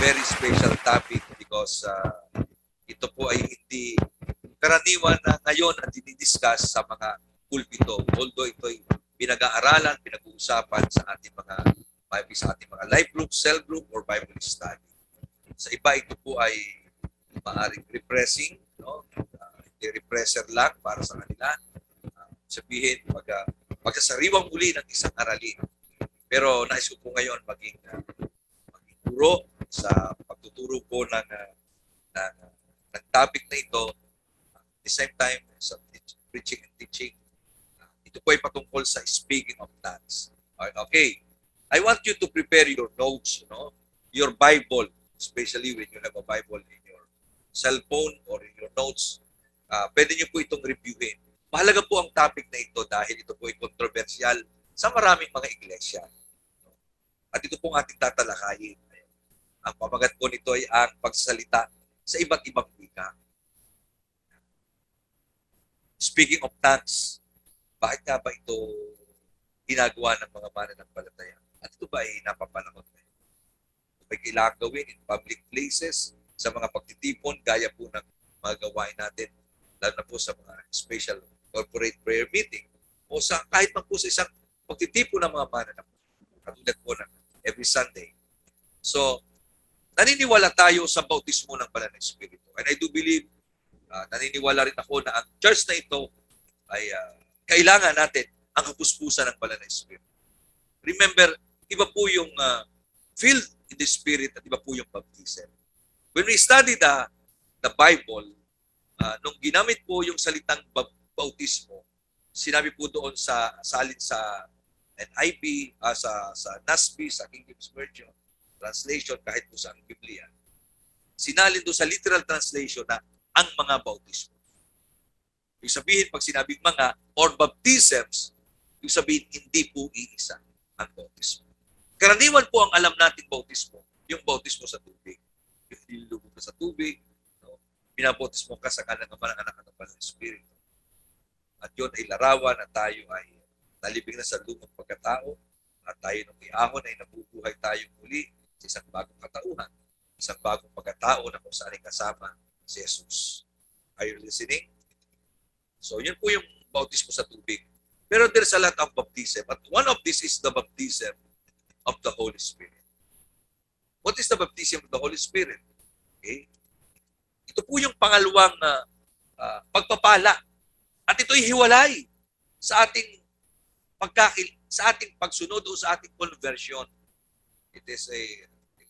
very special topic because ito po ay hindi karaniwan na ngayon na dinidiscuss sa mga pulpito. Although ito ay pinag-aaralan, pinag-uusapan sa ating mga life group, cell group, or Bible study. Sa iba ito po ay maaring repressing, no? Represser lang para sa kanila. Sabihin, magsasariwang muli ng isang aralin. Pero nais ko po ngayon maging guro sa pagtuturo po ng topic na ito. At the same time, sa preaching and teaching, ito po ay patungkol sa speaking of tongues. Okay. I want you to prepare your notes, your Bible, especially when you have a Bible in your cell phone or in your notes. Pwede niyo po itong reviewin. Mahalaga po ang topic na ito dahil ito po ay kontrobersyal sa maraming mga iglesia. At ito pong ating tatalakayin. Ang pamagat po nito ay ang pagsasalita sa iba't ibang wika. Speaking of tongues, bakit nga ba ito ginagawa ng mga mananampalataya? At ito ba ay napapanahon na? Ito ba kailangan gawin in public places, sa mga pagtitipon, gaya po ng mga gawain natin, lalo na po sa mga special corporate prayer meeting, o sa kahit man po sa isang pagtitipon ng mga mananampalataya, katulad po ng every Sunday. So, naniniwala tayo sa bautismo ng Banal na Espiritu. And I do believe, naniniwala rin ako na ang church na ito ay kailangan natin ang kapuspusan ng Banal na Espiritu. Remember, iba po yung filled in the Spirit at iba po yung baptism. When we study the Bible, nung ginamit po yung salitang bautismo, sinabi po doon salin sa NIV, sa NASB, sa King James Version translation, kahit po sa Biblia, sinalin doon sa literal translation na ang mga bautismo. Ibig sabihin, pag sinabing mga or baptisms, ibig sabihin, hindi po iisa ang bautismo. Karaniwan po ang alam natin bautismo, yung bautismo sa tubig. Yung nilulubog ka sa tubig, binabautismo ka sa kanan ng anak at ng Espiritu. At yun ay larawan na tayo ay nalibing na sa lumang pagkatao at tayo nung iahon ay nabubuhay tayong muli sa isang bagong katauhan, isang bagong pagkatao na kung saan ay kasama si Jesus. Are you listening? So yun po yung bautismo sa tubig. Pero there's a lot of baptism. But one of this is the baptism of the Holy Spirit. What is the baptism of the Holy Spirit? Okay? Ito po yung pangalawang pagpapala. At ito'y hiwalay sa ating pagsunod o sa ating conversion. It is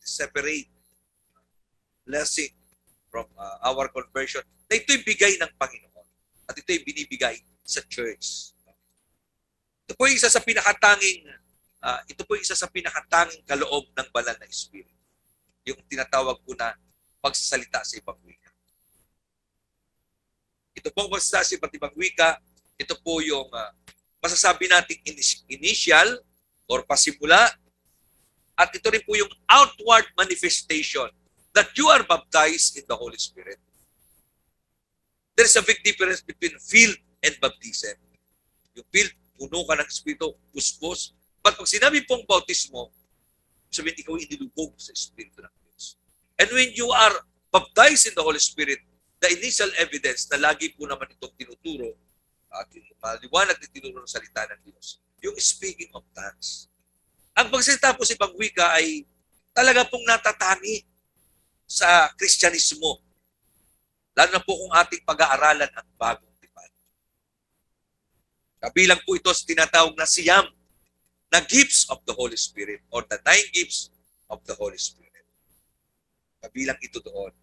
separate blessing from our conversion na ito'y bigay ng Panginoon. At ito'y binibigay sa church. Ito po isa sa pinakatanging kaloob ng Banal na Espiritu. Yung tinatawag po na pagsasalita sa ibang wika. Ito pong pagsasalita sa iba't ibang wika, ito po yung masasabi nating initial or pasimula, at ito rin po yung outward manifestation that you are baptized in the Holy Spirit. There is a big difference between filled and baptism. Yung filled, puno ka ng Espiritu, puspos. But pag sinabi pong bautismo, sabihin ikaw inilubog sa Espiritu ng Diyos. And when you are baptized in the Holy Spirit, the initial evidence na lagi po naman itong tinuturo at maliwanag na tinuturo ng salita ng Diyos, yung speaking of tongues. Ang pagsalita po sa ibang wika ay talaga pong natatangi sa Kristyanismo. Lalo na po kung ating pag-aaralan ang bagong tipan. Kabilang po ito sa tinatawag na siyam na gifts of the Holy Spirit or the 9 gifts of the Holy Spirit. Kabilang ito doon.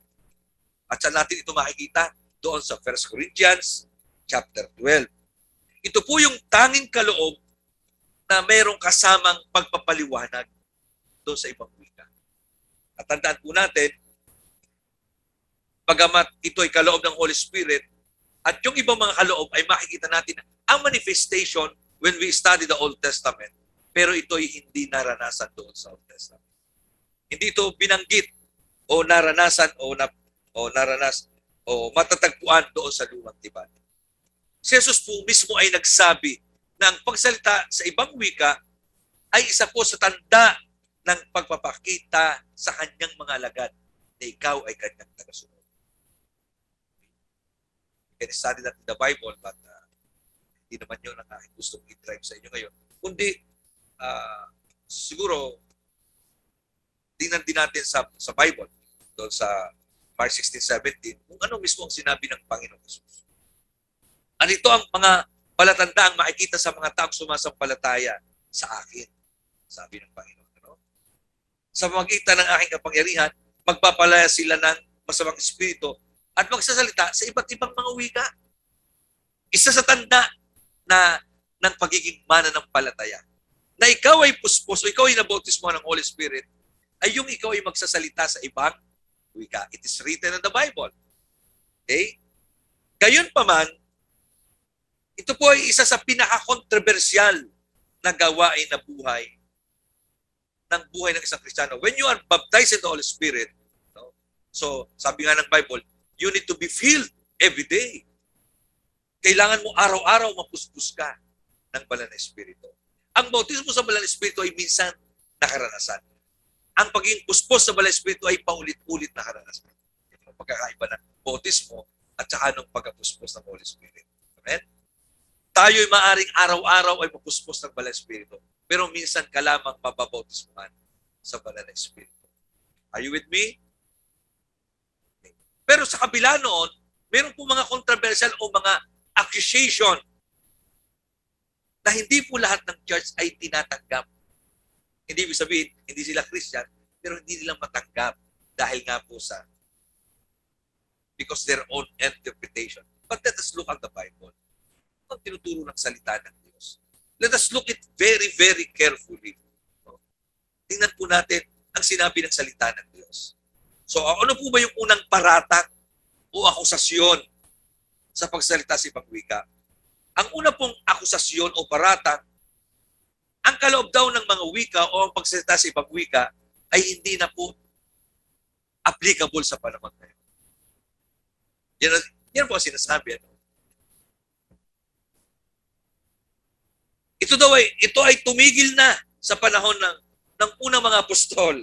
At saan natin ito makikita? Doon sa 1 Corinthians chapter 12. Ito po yung tanging kaloob na mayroong kasamang pagpapaliwanag doon sa ibang wika. At tandaan po natin, bagamat ito ay kaloob ng Holy Spirit, at yung ibang mga kaloob ay makikita natin ang manifestation when we study the Old Testament, pero ito ay hindi naranasan doon sa Old Testament. Hindi ito binanggit o naranasan o matatagpuan doon sa lumang tipan. Si Jesus po mismo ay nagsabi na ang pagsalita sa ibang wika ay isa po sa tanda ng pagpapakita sa kanyang mga alagad na ikaw ay kanyang tagasunod. You can study that in the Bible, but hindi naman yun ang aking gustong i-drive sa inyo ngayon. Kundi, siguro, tingnan din natin sa Bible, doon sa Mark 16:17, kung ano mismo ang sinabi ng Panginoon Jesus. Ano ito ang mga palatanda ang makikita sa mga taong sumasampalataya sa akin, sabi ng Panginoon. Ano? Sa pamagitan ng aking kapangyarihan, magpapalaya sila ng masamang espiritu at magsasalita sa iba't ibang mga wika. Isa sa tanda ng pagiging mananampalataya. Na ikaw ay puspos o ikaw ay nabautismo ng Holy Spirit, ay yung ikaw ay magsasalita sa ibang wika. It is written in the Bible. Okay? Gayon pa man, ito po ay isa sa pinaka-controversial na gawain na buhay ng isang Kristiyano. When you are baptized in the Holy Spirit, no? So sabi nga ng Bible, you need to be filled every day. Kailangan mo araw-araw mapuspos ka ng banal na Espiritu. Ang bautismo sa banal na Espiritu ay minsan nakaranasan. Ang pagiging puspos sa banal na Espiritu ay paulit-ulit nakaranasan. Ito ang pagkakaiba ng bautismo at saka ng pagkapuspos ng Holy Spirit. Amen? Tayo'y maaring araw-araw ay mapuspos ng banal na Espiritu, pero minsan ka lamang mababautismuhan sa banal na Espiritu. Are you with me? Okay. Pero sa kabila noon, meron po mga controversial o mga accusation na hindi po lahat ng church ay tinatanggap. Hindi ibig sabihin, hindi sila Christian, pero hindi nila matanggap dahil nga po sa because their own interpretation. But let us look at the Bible. Ang tinuturo ng salita ng Diyos. Let us look it very, very carefully. Tingnan po natin ang sinabi ng salita ng Diyos. So, ano po ba yung unang paratang o akusasyon sa pagsalita sa ibang wika? Ang una pong akusasyon o paratang, ang kaloob daw ng mga wika o ang pagsalita sa ibang wika ay hindi na po applicable sa panahon ngayon. Yan po ang sinasabi. Ano? Ito ay tumigil na sa panahon ng unang mga apostol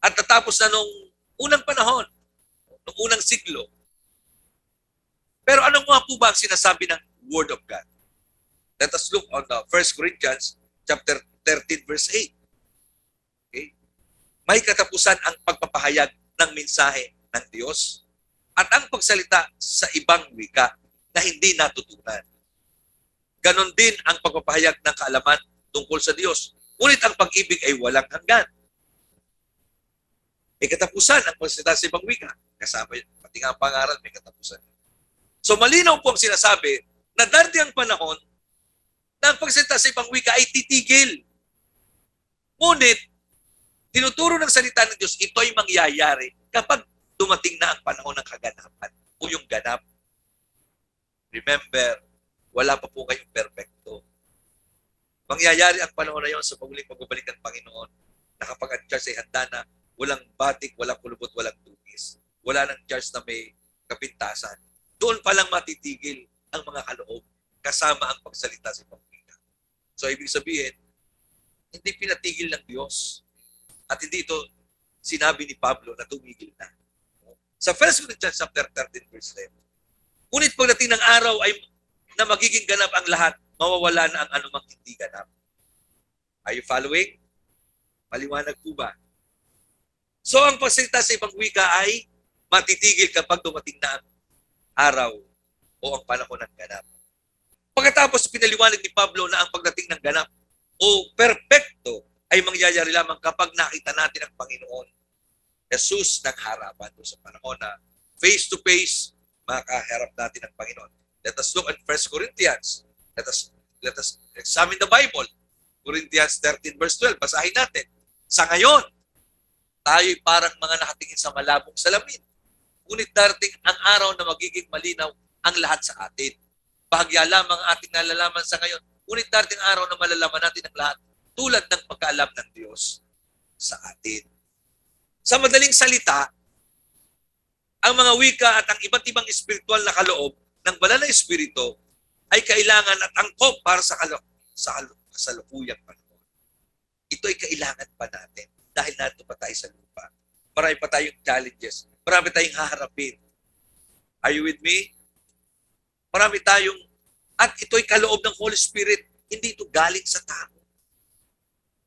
at natapos na nung unang panahon, nung unang siglo. Pero ano nga po ba ang sinasabi ng Word of God? Let us look on the 1 Corinthians chapter 13 verse 8. Okay? May katapusan ang pagpapahayag ng mensahe ng Diyos at ang pagsalita sa ibang wika na hindi natutunan. Ganon din ang pagpapahayag ng kaalaman tungkol sa Diyos. Ngunit ang pag-ibig ay walang hanggan. May katapusan ang pagsalita sa ibang wika. Kasama yun. Pati nga ang pangaral, may katapusan. So malinaw po ang sinasabi na darating ang panahon na ang pagsalita sa ibang wika ay titigil. Ngunit, tinuturo ng salita ng Diyos, ito ay mangyayari kapag dumating na ang panahon ng kaganapan o yung ganap. Remember, wala pa po kayong perfecto. Mangyayari ang panahon na yon sa pagbalik ng Panginoon na kapag ang church ay handa na, walang batik, walang kulubot, walang tugis. Wala ng church na may kapintasan. Doon pa lang matitigil ang mga kaloob kasama ang pagsalita sa ibang wika. So, ibig sabihin, hindi pinatigil ng Diyos. At hindi ito sinabi ni Pablo na tumigil na. Sa 1 Corinthians chapter 13 verse 11, ngunit pagdating ng araw ay na magiging ganap ang lahat, mawawala na ang anumang hindi ganap. Are you following? Maliwanag po ba? So ang pagsalita sa ibang wika ay matitigil kapag dumating na ang araw o ang panahon ng ganap. Pagkatapos pinaliwanag ni Pablo na ang pagdating ng ganap o perpekto ay mangyayari lamang kapag nakita natin ang Panginoon Jesus ng harapan sa panahon na face-to-face makaharap natin ang Panginoon. Let us look at 1 Corinthians. Let us examine the Bible. Corinthians 13 verse 12. Basahin natin. Sa ngayon, tayo'y parang mga nakatingin sa malabong salamin. Ngunit darating ang araw na magiging malinaw ang lahat sa atin. Bahagya lamang ating nalalaman sa ngayon. Ngunit darating araw na malalaman natin ang lahat tulad ng pagkaalam ng Diyos sa atin. Sa madaling salita, ang mga wika at ang iba't ibang espiritual na kaloob ng banal na espiritu ay kailangan at angkop para sa kasalukuyang panahon. ito ay kailangan pa natin dahil nato pa tayo sa lupa. Marami pa tayong challenges. Marami tayong haharapin. Are you with me? Marami tayong, at ito'y kaloob ng Holy Spirit, hindi ito galing sa tao.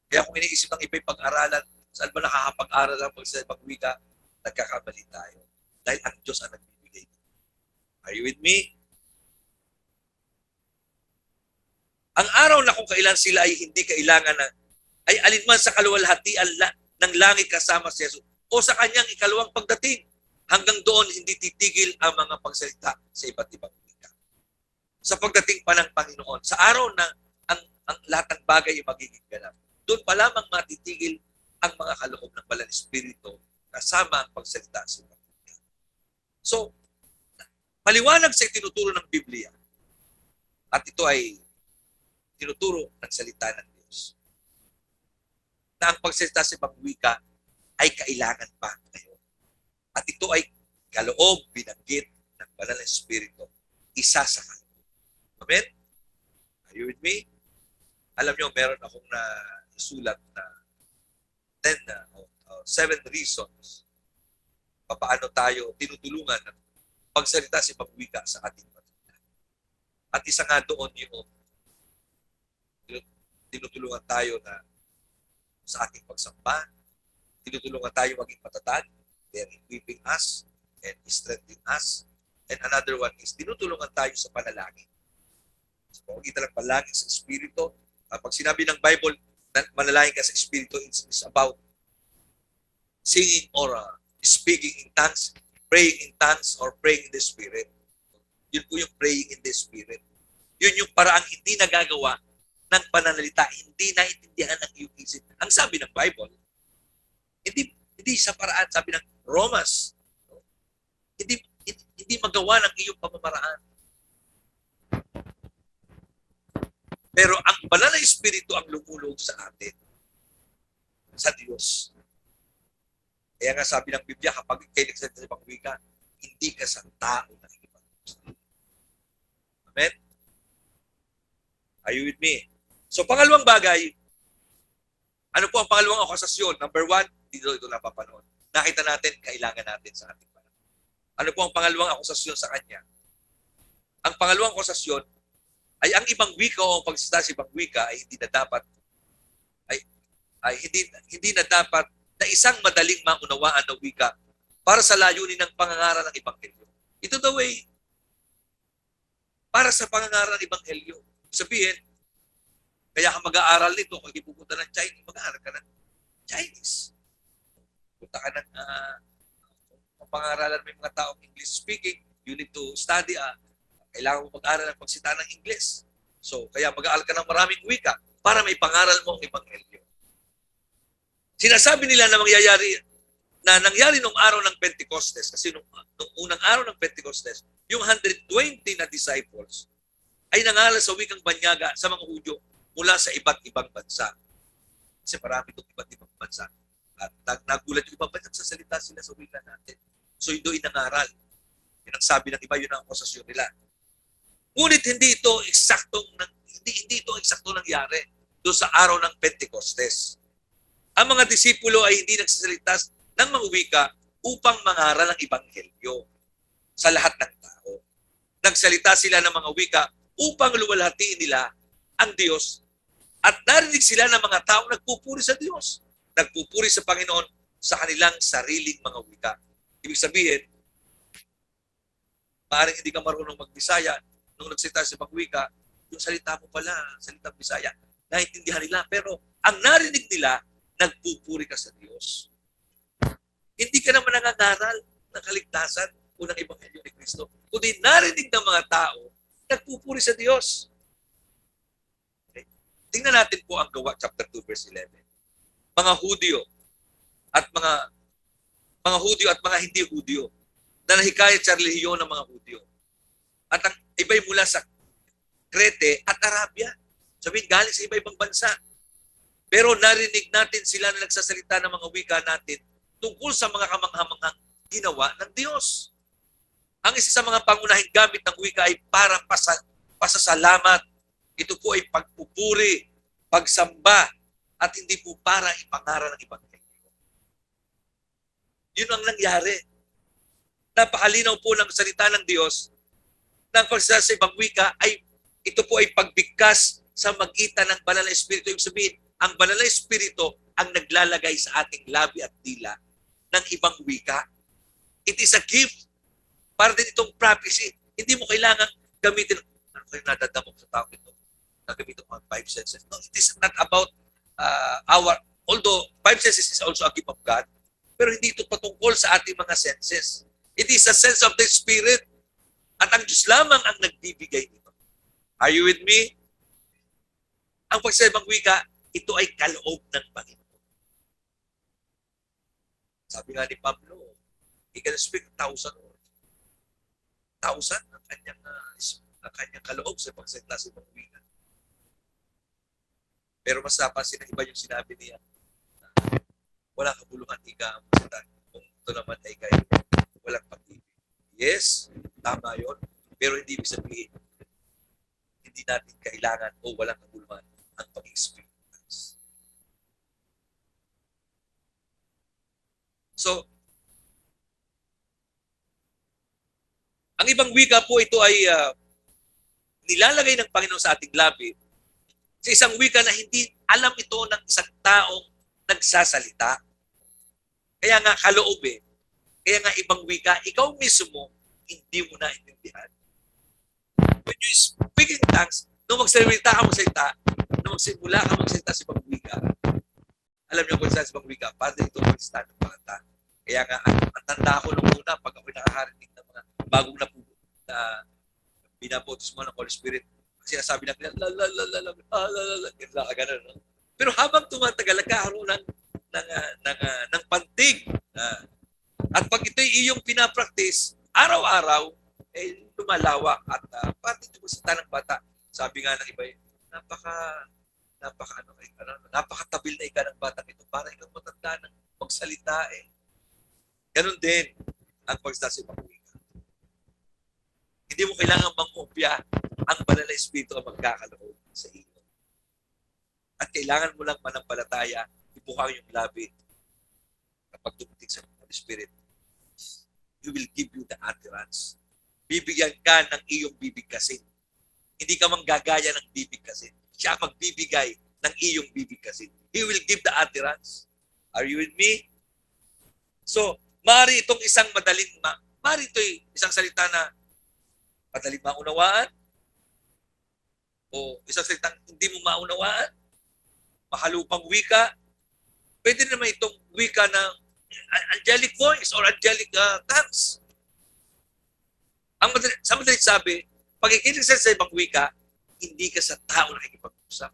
Kaya kung iniisip ng iba'y pag-aralan, saan ba nakakapag-aral ang pagwika, nagkakamali tayo. Dahil ang Diyos ang nagbibigay. Are you with me? Ang araw na kung kailan sila ay hindi kailangan na, ay alinman sa kaluwalhatian ng langit kasama si Jesus o sa kanyang ikalawang pagdating. Hanggang doon, hindi titigil ang mga pagsalita sa iba't ibang wika. Sa pagdating pa ng Panginoon, sa araw na ang lahat ng bagay ay magiging ganap, doon pa lamang matitigil ang mga kaloob ng Banal na Espiritu kasama ang pagsalita sa iba't wika. So, maliwanag sa tinuturo ng Biblia at ito ay tinuturo ng salita ng Diyos na ang pagsalita sa ibang wika ay kailangan pa ngayon. At ito ay kaloob, binanggit ng Banal na Espiritu. Isa sa kaloob. Amen? Are you with me? Alam nyo, meron akong nasulat na 7 reasons paano tayo tinutulungan ng pagsalita sa ibang wika sa ating pamilya. At isa nga doon yung tinutulungan tayo na sa ating pagsamba, tinutulungan tayo maging matatag, they are equipping us and strengthening us. And another one is, tinutulungan tayo sa panalangin. Sa pamagitan ng panalangin sa Espiritu, pag sinabi ng Bible, manalangin ka sa Espiritu, it's about singing or speaking in tongues, praying in tongues, or praying in the Spirit. Yun po yung praying in the Spirit. Yun yung paraang hindi nagagawa ng pananalita, hindi naiintindihan ng iyong isip. Ang sabi ng Bible, hindi sa paraan, sabi ng Romans, hindi magawa ng iyong pamamaraan. Pero ang Banal na Espiritu ang lumulog sa atin, sa Diyos. Kaya nga sabi ng Biblia, kapag kayo nagsalita sa ibang wika, hindi ka sa tao na ibang. Amen? Are you with me? So, pangalawang bagay, ano po ang pangalawang akusasyon? Number 1, dito ito napapanood. Nakita natin, kailangan natin sa ating panahon. Ano po ang pangalawang akusasyon sa kanya? Ang pangalawang akusasyon ay ang ibang wika o ang pagsalita sa ibang wika ay hindi na dapat hindi na dapat na isang madaling maunawaan na wika para sa layunin ng pangangaral ng Ebanghelyo. Ito daw ay para sa pangangaral ng Ebanghelyo. Sabihin, kaya ka mag-aaral nito, kung hindi pupunta ng Chinese, mag-aaral ka ng Chinese. Punta ka ng pangaralan may mga taong English speaking, you need to study, kailangan mo mag-aaral ng pagsita ng English. So, kaya mag-aaral ka ng maraming wika para may pangaral mo ang Ebanghelyo. Sinasabi nila na nangyari nung araw ng Pentecostes, kasi nung unang araw ng Pentecostes, yung 120 na disciples ay nangaral sa wikang banyaga sa mga Hudyo mula sa iba't ibang bansa. Kasi marami itong iba't ibang bansa. At nagulat yung ibang bansa sa salita sila sa wika natin. So yun doon nangaral. Yun ang sabi ng iba, yun ang akusasyon nila. Ngunit hindi ito eksaktong nangyari doon sa araw ng Pentecostes. Ang mga disipulo ay hindi nagsasalita ng mga wika upang mangaral ang Ebanghelyo sa lahat ng tao. Nagsalita sila ng mga wika upang luwalhatiin nila ang Diyos at narinig sila ng mga tao nagpupuri sa Diyos. Nagpupuri sa Panginoon sa kanilang sariling mga wika. Ibig sabihin, maaaring hindi ka marunong magbisaya nung nagsalita sa ibang wika, yung salita mo pala, salitang Bisaya, naiintindihan nila. Pero ang narinig nila, nagpupuri ka sa Diyos. Hindi ka naman nangangaral ng kaligtasan o ng Ebanghelyo ni Kristo. Kundi narinig ng mga tao, nagpupuri sa Diyos. Okay. Tingnan natin po ang Gawa chapter 2 verse 11. Mga Hudyo at mga hindi Hudyo na nahikayat sa relihiyon ng mga Hudyo. At ang iba'y mula sa Crete at Arabia. Sabihin, galing sa iba-ibang bansa. Pero narinig natin sila na nagsasalita ng mga wika natin tungkol sa mga kamanghamanghang ginawa ng Diyos. Ang isa sa mga pangunahing gamit ng wika ay para pasasalamat. Ito po ay pagpupuri, pagsamba, at hindi po para ipangaral ng Ebanghelyo. Yun ang nangyari. Napakalinaw po ng salita ng Diyos na ang pagsasalita sa ibang wika ay ito po ay pagbigkas sa magitan ng banal na Espiritu. Ibig sabihin, ang banal na Espiritu ang naglalagay sa ating labi at dila ng ibang wika. It is a gift. Para din itong prophecy. Hindi mo kailangan gamitin, ano kayo nadadamok sa tao ito? Nagamitin mo ang five senses. No, it is not about although five senses is also a gift of God, pero hindi ito patungkol sa ating mga senses. It is a sense of the Spirit. At ang Diyos lamang ang nagbibigay nito. Are you with me? Ang pagsasabang wika, ito ay kaloob ng Panginoon. Sabi nga ni Pablo, he can speak 1,000 words. 1,000 ang kanyang kaloob sa pagsalita sa ibang wika. Pero mas napansin ng iba yung sinabi niya, walang kabuluhan ika ang magsalita. Kung ito naman ay kayo, walang pag-ibig. Yes, tama yun. Pero hindi ibig sabihin, hindi natin kailangan o walang kabuluhan ang pag-experience. So, ang ibang wika po ito ay nilalagay ng Panginoon sa ating labi sa isang wika na hindi alam ito ng isang taong nagsasalita. Kaya nga kaloob eh. Kaya nga ibang wika, ikaw mismo hindi mo naintindihan. When you speak in tongues, nung magsalita ka nung magsimula ka magsalita sa ibang wika, alam niyo kung saan sa ibang wika, para ito magsalita ng mga tao. Kaya nga, ang tanda ko nung una, pag ako'y nakakarinig ng mga bagong na binabotis mo ng Holy Spirit, sinasabi na nila, ganun, no? Pero habang tumatagal, nagkakaroon ng pantig. At pag ito'y iyong pinapraktis, araw-araw, eh, lumalawak at pati ito sa ng bata. Sabi nga ng iba, napakatabil na ika ng batang ito para ikaw matanda ng magsalita eh. Ganun din ang pagsalita sa ibang wika. Hindi mo kailangan mangopya ang banal na Espiritu ang magkakaloob sa iyo. At kailangan mo lang manampalataya, ibuhang yung labi kapag dumating sa Holy Spirit. He will give you the utterance. Bibigyan ka ng iyong bibigkasin. Hindi ka manggagaya ng bibigkasin. Siya magbibigay ng iyong bibigkasin. He will give the utterance. Are you with me? So, maaari itong maaari ito'y isang salita na madaling maunawaan o isang salitang hindi mo maunawaan, mahalupang wika. Pwede naman itong wika na angelic voice or angelic tongues. Sa madaling sabi, pag ikinig sa ibang wika, hindi ka sa tao nakikipag-usap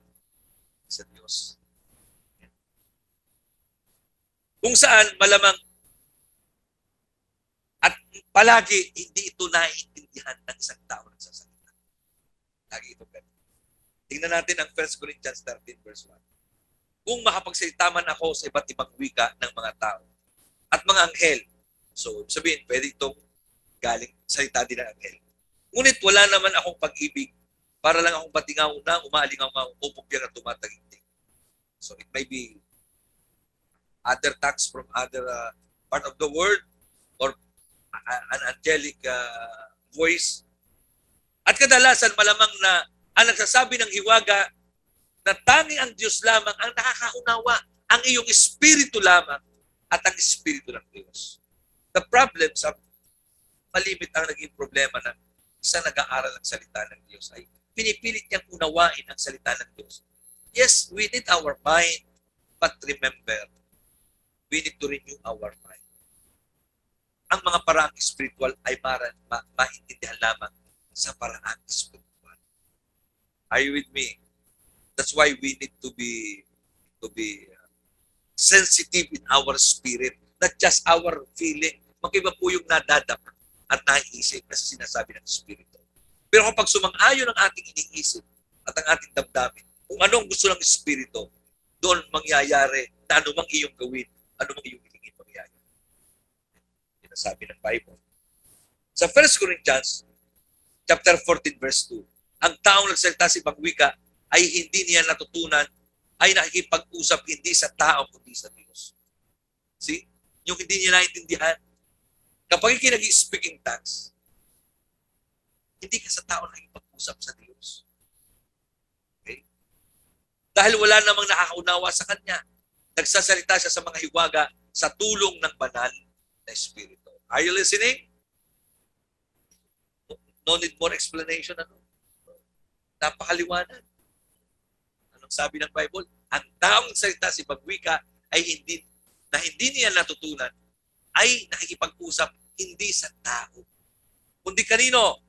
sa Diyos. Kung saan malamang at palagi hindi ito naiintindihan ng isang tao nagsasalita. Lagi ito ganun. Tingnan natin ang 1 Corinthians 13 verse 1. Kung makapagsalita man ako sa iba't ibang wika ng mga tao at mga anghel, so sabihin, pwede itong galing salita din ng anghel. Ngunit wala naman akong pag-ibig para lang akong batingaw na umaalingaw o pupyan at tumataginting. So it may be other tongues from other part of the world or an angelic voice. At kadalasan malamang na ang nagsasabi ng hiwaga na tanging ang Diyos lamang ang nakakaunawa, ang iyong espiritu lamang at ang espiritu ng Diyos. The problem sa malimit ang naging problema ng isang nag-aaral ng salita ng Diyos ay pinipilit niyang unawain ang salita ng Diyos. Yes, we need our mind, but remember, we need to renew our mind. Ang mga paraang spiritual ay maintindihan lamang sa paraang spiritual. Are you with me? That's why we need to be sensitive in our spirit, not just our feeling. Magkaiba po yung nadadama at naiisip na sinasabi ng Espiritu. Pero kapag sumang-ayon ang ating iniisip at ang ating damdamin, kung anong gusto ng Espiritu, doon mangyayari na anumang iyong gawin, anumang iyong hilingin mangyayari. Yan ang sabi ng Bible. Sa 1 Corinthians chapter 14 verse 2, ang taong nagsalita sa ibang wika ay hindi niya natutunan ay nakikipag-usap hindi sa tao kundi sa Diyos. See? Yung hindi niya naintindihan. Kapag nag-speak in tongues, hindi ka sa tao nakikipag-usap sa Diyos. Okay? Dahil wala namang nakakaunawa sa Kanya. Nagsasalita siya sa mga hiwaga sa tulong ng banal na Espiritu. Are you listening? No need more explanation. Ano? Napakaliwanag. Anong sabi ng Bible? Ang taong salita si pagwika ay hindi niya natutunan ay nakikipag-usap hindi sa tao. Kundi kanino?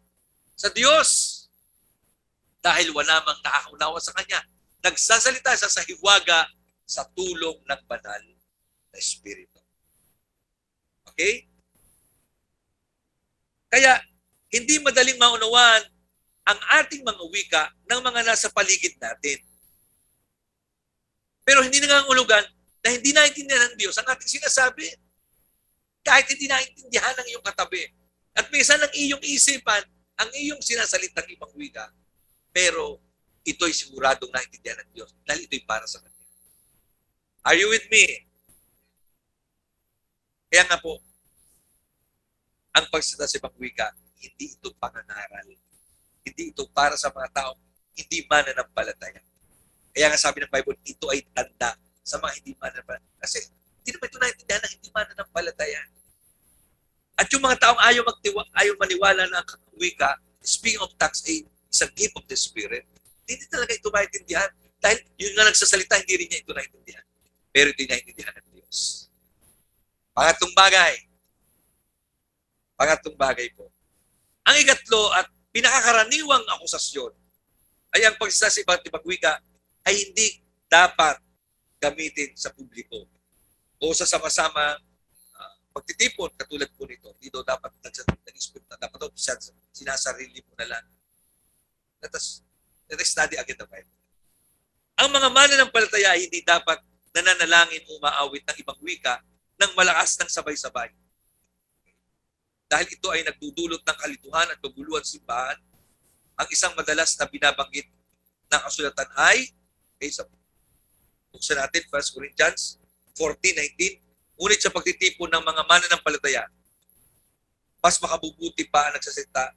Sa Diyos. Dahil wala mang nakakaunawa sa Kanya. Nagsasalita siya sa hiwaga sa tulong ng banal na Espiritu. Okay? Kaya, hindi madaling maunawaan ang ating mga wika ng mga nasa paligid natin. Pero hindi nangangulugan na hindi naintindihan ng Diyos ang ating sinasabi. Kahit hindi naintindihan ng iyong katabi. At minsan ang iyong isipan, ang iyong sinasalitang ibang wika, pero ito'y siguradong naintindihan ng Diyos dahil ito'y para sa Kanya. Are you with me? Kaya nga po, ang pagsalita sa ibang wika, hindi ito pangangaral. Hindi ito para sa mga tao, hindi mananampalataya. Kaya nga sabi ng Bible, ito ay tanda sa mga hindi mananampalataya. Kasi hindi naman ito naintindihan ng hindi mananampalataya. At yung mga taong ayaw maniwala na ang wika, speaking of tongues, is a gift of the Spirit, hindi talaga ito maintindihan. Dahil yung nga nagsasalita, hindi rin niya ito naintindihan. Pero ito naintindihan ng Diyos. Pangatlong bagay po. Ang ikatlo at pinakakaraniwang akusasyon ay ang pagsasalita sa iba't wika ay hindi dapat gamitin sa publiko o sa sama-sama pagtitipon katulad po nito. Hindi daw dapat nag-speak na dapat daw sinasarili mo na lang. Let us study again the Bible. Ang mga mananampalataya ay hindi dapat nananalangin o umaawit ng ibang wika ng malakas ng sabay-sabay. Dahil ito ay nagdudulot ng kalituhan at kaguluhan sa simbahan, ang isang madalas na binabanggit ng kasulatan ay, okay, buksan natin, 1 Corinthians 14:19, ngunit sa pagtitipon ng mga mananampalataya, mas makabubuti pa ang magsalita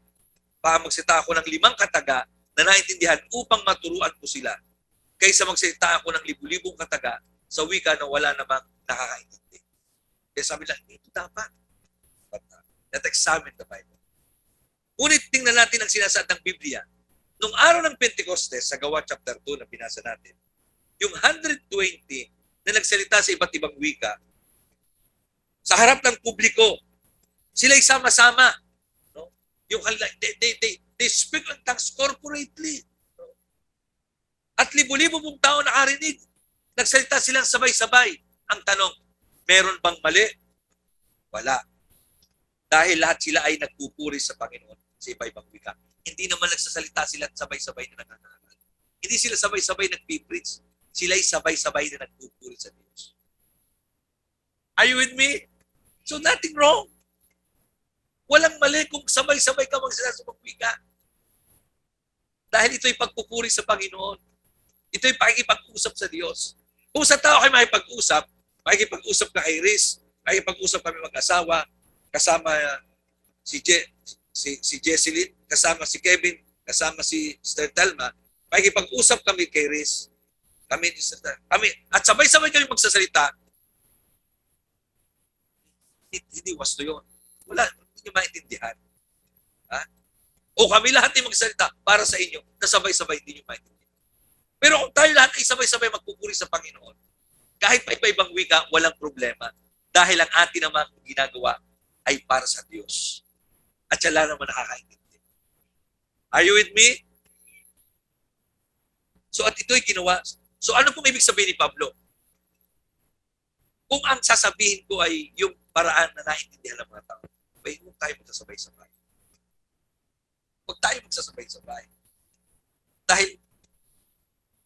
ako ng 5 kataga na naintindihan upang maturuan ko sila, kaysa magsalita ako ng libu-libong kataga sa wika na wala namang nakakaintindi. Kaya sabi lang, ito dapat. Let's examine the Bible. Ngunit tingnan natin ang sinasaad ng Biblia. Nung araw ng Pentecostes, sa Gawa chapter 2 na binasa natin, yung 120 na nagsalita sa iba't ibang wika, sa harap ng publiko, sila'y sama-sama. No? Yung, they speak in tongues corporately. No? At libo-libo mong tao nakarinig. Nagsalita silang sabay-sabay. Ang tanong, meron bang mali? Wala. Dahil lahat sila ay nagpupuri sa Panginoon sa iba-ibang wika. Hindi naman nagsasalita sila at sabay-sabay na nangangaral. Hindi sila sabay-sabay nagpipreach. Sila ay sabay-sabay na nagpupuri sa Diyos. Are you with me? So nothing wrong. Walang mali kung sabay-sabay ka magsalita sa wika. Dahil ito'y pagpupuri sa Panginoon. Ito'y pakikipag-usap sa Diyos. Kung sa tao kayo makipag-usap, makikipag-usap ka kay Riz, makikipag-usap kami mag-asawa, kasama si Jesselyn, kasama si Kevin, kasama si Sister Telma, makikipag-usap kami kay Riz, kami, at sabay-sabay kami magsasalita, hindi wasto yun. Wala, hindi nyo maintindihan. Ha? O kami lahat ay magsalita para sa inyo na sabay-sabay hindi nyo maintindihan. Pero kung tayo lahat ay sabay-sabay magpupuri sa Panginoon, kahit pa iba-ibang wika, walang problema. Dahil ang atin naman ginagawa ay para sa Diyos. At siya lang naman nakakaintindi. Are you with me? So at ito'y ginawa. So ano pong ibig sabihin ni Pablo? Kung ang sasabihin ko ay yung paraan na naintindihan ng mga tao, huwag tayo magsasabay-sabay. Huwag tayo magsasabay-sabay. Dahil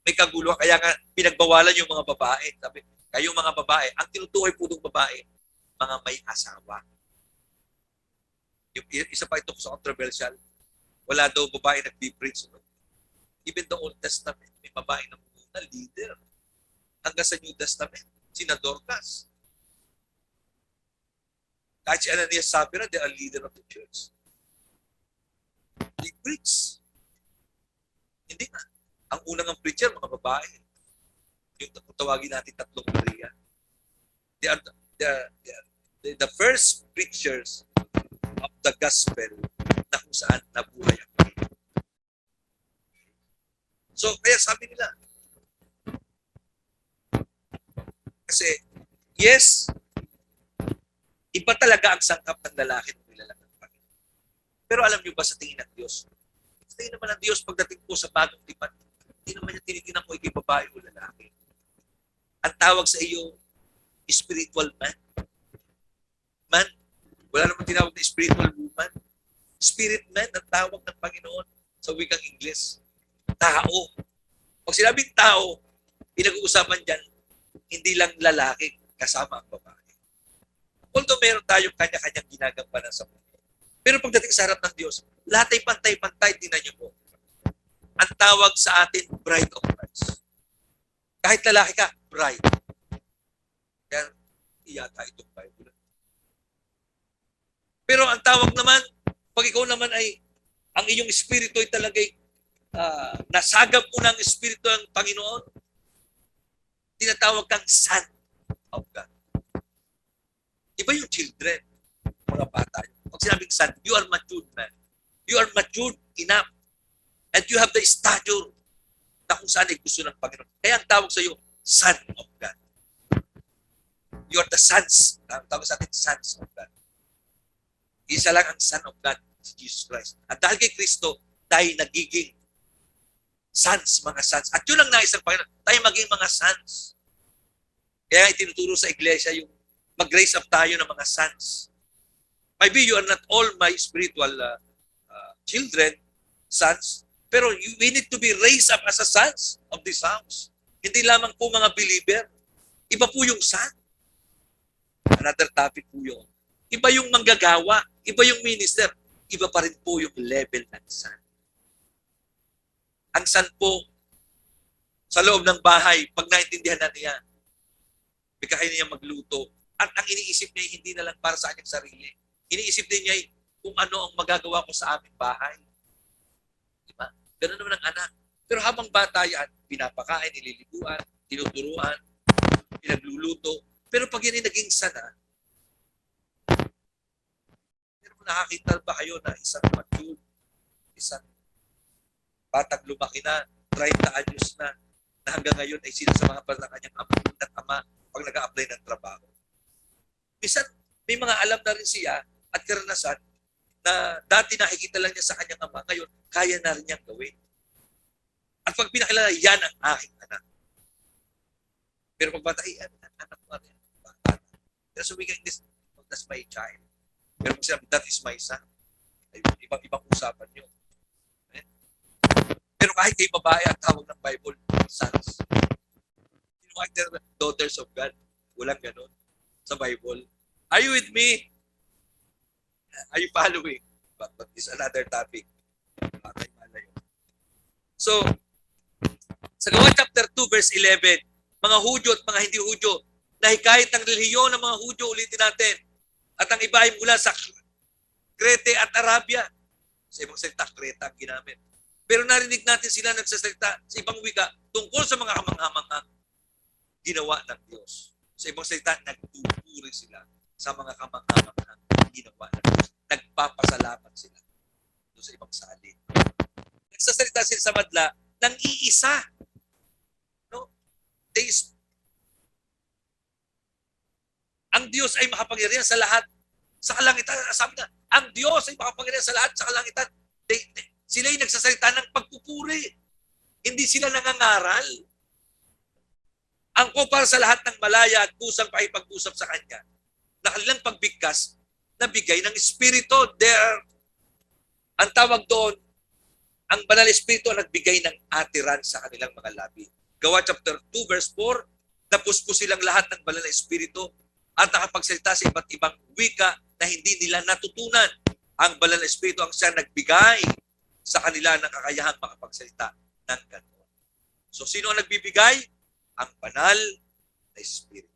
may kaguluhan. Kaya nga pinagbawalan yung mga babae. Sabi, kayong mga babae, ang tinutukoy po ng babae, mga may asawa. Yung isa pa ito sa controversial, wala daw babae nag-preach. No? Even the Old Testament, may babae na leader. hanggang sa New Testament. Sina Dorcas. Kahit si Ananias Sapphira, they are leader of the church. They preach. Hindi na. Ang unang ang preacher, mga babae. Yung tawagin natin tatlong Maria. They are the first preachers of the gospel na kung saan nabuhay ang Panginoon. So, kaya sabi nila, kasi, yes, iba talaga ang sangkap ng lalaki ng nilalang ng Panginoon. Pero alam niyo ba sa tingin ng Diyos? Sa tingin naman ng Diyos pagdating po sa bagong lipat, hindi naman niya tinitingnan mo ikay babae o lalaki. Ang tawag sa iyo, spiritual man. Man. Wala naman tinawag na spiritual woman. Spirit man ang tawag ng Panginoon sa wikang Ingles. Tao. Pag sinabing tao, pinag-uusapan dyan, hindi lang lalaki kasama ang babae. Although meron tayong kanya-kanyang ginagampanan sa mundo. Pero pagdating sa harap ng Diyos, lahat ay pantay-pantay. Tingnan niyo po. Ang tawag sa atin, bride of Christ. Kahit lalaki ka, bride. Kaya iyata itong Bible. Pero ang tawag naman, pag ikaw naman ay, ang iyong espiritu ay talagay, nasagap mo ng espiritu ng Panginoon, tinatawag kang son of God. Iba yung children, mga bata. Pag sinabing son, you are matured man. You are matured enough. And you have the stature na kung saan ay gusto ng Panginoon. Kaya ang tawag sa iyo, son of God. You are the sons. Ang tawag sa atin, sons of God. Isa lang ang Son of God, si Jesus Christ. At dahil kay Kristo, tayo nagiging sons, mga sons. At yun ang nais ng Panginoon, tayo maging mga sons. Kaya itinuturo sa iglesia yung mag-raise up tayo ng mga sons. Maybe you are not all my spiritual children, sons, pero we need to be raised up as a sons of this house. Hindi lamang po mga believer. Iba po yung son. Another topic po yun. Iba yung manggagawa, iba yung minister, iba pa rin po yung level ng son. Ang son po, sa loob ng bahay, pag naintindihan na niya, bigkain niya magluto. At ang iniisip niya, hindi na lang para sa kanyang sarili. Iniisip din niya kung ano ang magagawa ko sa aming bahay. Diba? Ganun naman ang anak. Pero habang bata yan, pinapakain, nililiguan, tinuturuan, pinagluluto. Pero pag yan ay naging sana, nakakita ba kayo na isang mature, isang batang lumaki na, 30 anyos na hanggang ngayon ay sinasamahan pa ng kanyang ama pag nag-a-apply ng trabaho. Minsan, may mga alam na rin siya at karanasan na dati nakikita lang niya sa kanyang ama, ngayon, kaya na rin niyang gawin. At pag pinakilala, yan ang aking anak. Pero pag bata, anak mo rin. Pero sumigang this, that's my child. Pero kung sinabi, that is my son. Ay, ibang usapan nyo. Eh? Pero kahit kay babae, ang tawag ng Bible, sons. Daughters of God. Walang ganun sa Bible. Are you with me? Are you following? But this is another topic. So, sa Gawa chapter 2, verse 11, mga Hudyo at mga hindi Hudyo, nahikayat ng relihiyon ng mga Hudyo, ulitin natin, at ang iba ay mula sa Crete at Arabia. Sa ibang salita, Creta ang ginamit. Pero narinig natin sila nagsasalita sa ibang wika tungkol sa mga kamanghamanghang ginawa ng Diyos. Sa ibang salita, nagtuturi sila sa mga kamanghamanghang ginawa ng Diyos. Nagpapasalamat sila doon sa ibang salin. Nagsasalita sila sa madla ng iisa. No? Ang Diyos ay makapangyarihan sa lahat sa kalangitan. Sabi na, ang Diyos ay makapangyarihan sa lahat sa kalangitan. Sila ay nagsasalita ng pagpupuri. Hindi sila nangangaral. Ang ko para sa lahat ng malaya at kusang pakipag-usap sa Kanya na kanilang pagbigkas na bigay ng Espiritu. Ang tawag doon, ang Banal Espiritu ang nagbigay ng atiran sa kanilang mga labi. Gawa chapter 2 verse 4, napuspos silang lahat ng Banal na Espiritu at nakapagsalita sa iba't ibang wika na hindi nila natutunan. Ang Banal na Espiritu ang siya nagbigay sa kanila ng kakayahang makapagsalita ng ganoon. So sino ang nagbibigay? ang banal na Espiritu.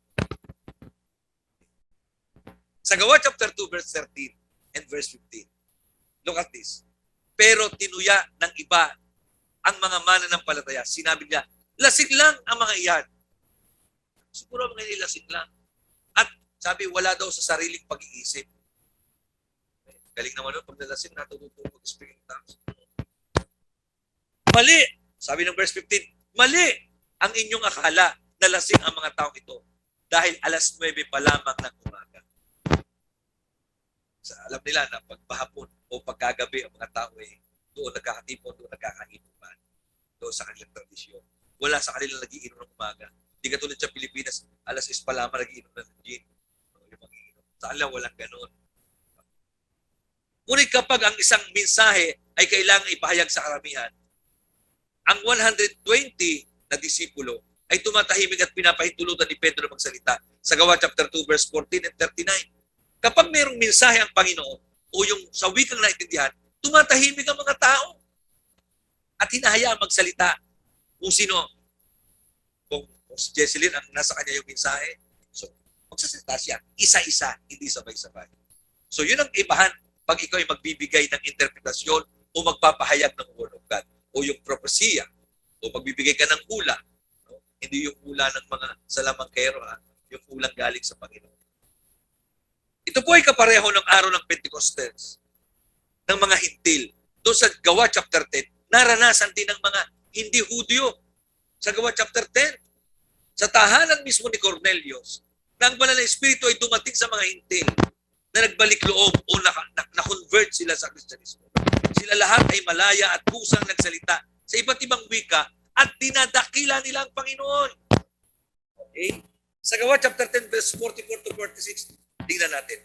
Sa Gawa chapter 2, verse 13 and verse 15. Look at this. Pero tinuya ng iba ang mga mananampalataya. Sinabi niya, lasing lang ang mga iyan. Siguro mga lasing lang. At sabi, wala daw sa sariling pag-iisip. Galing naman nun, pag nalasing, natututo mag-speak in tongues. Mali! Sabi ng verse 15, mali ang inyong akala na lasing ang mga taong ito dahil alas 9 pa lamang ng umaga. Alam nila na pagpahapon o pagkagabi ang mga tao doon nagkakatipon, doon nagkakainuman. Doon sa kanilang tradisyon. Wala sa kanilang nagiinom ng umaga. Hindi katulad sa Pilipinas, alas 6 pa lamang nagiinom ng gin. Sa kanila walang ganon. Ngunit kapag ang isang mensahe ay kailangan ipahayag sa karamihan, ang 120 na disipulo ay tumatahimik at pinapahintulutan ni Pedro magsalita sa Gawa chapter 2 verse 14 and 39. Kapag mayroong mensahe ang Panginoon o yung sa wikang naintindihan, tumatahimik ang mga tao at hinahayaan magsalita kung sino. Kung si Jesselyn ang nasa kanya yung mensahe, so magsasalita siya, isa-isa, hindi sabay-sabay. So yun ang ibahan pag ikaw ay magbibigay ng interpretasyon o magpapahayag ng Word of God o yung propesya o magbibigay ka ng hula. No? Hindi yung hula ng mga salamangkero, yung hulang galing sa Panginoon. Ito po ay kapareho ng araw ng Pentecostes ng mga hintil. Doon sa Gawa chapter 10, naranasan din ng mga hindi Hudyo. Sa Gawa chapter 10, sa tahanan mismo ni Cornelius, na ang banal na Espiritu ay dumating sa mga hintil na nagbalik loob o na-convert sila sa Kristyanismo. Sila lahat ay malaya at pusang nagsalita sa iba't ibang wika at dinadakila nila ang Panginoon. Okay? Sa Gawa chapter 10, verse 44 to 46, tingnan natin.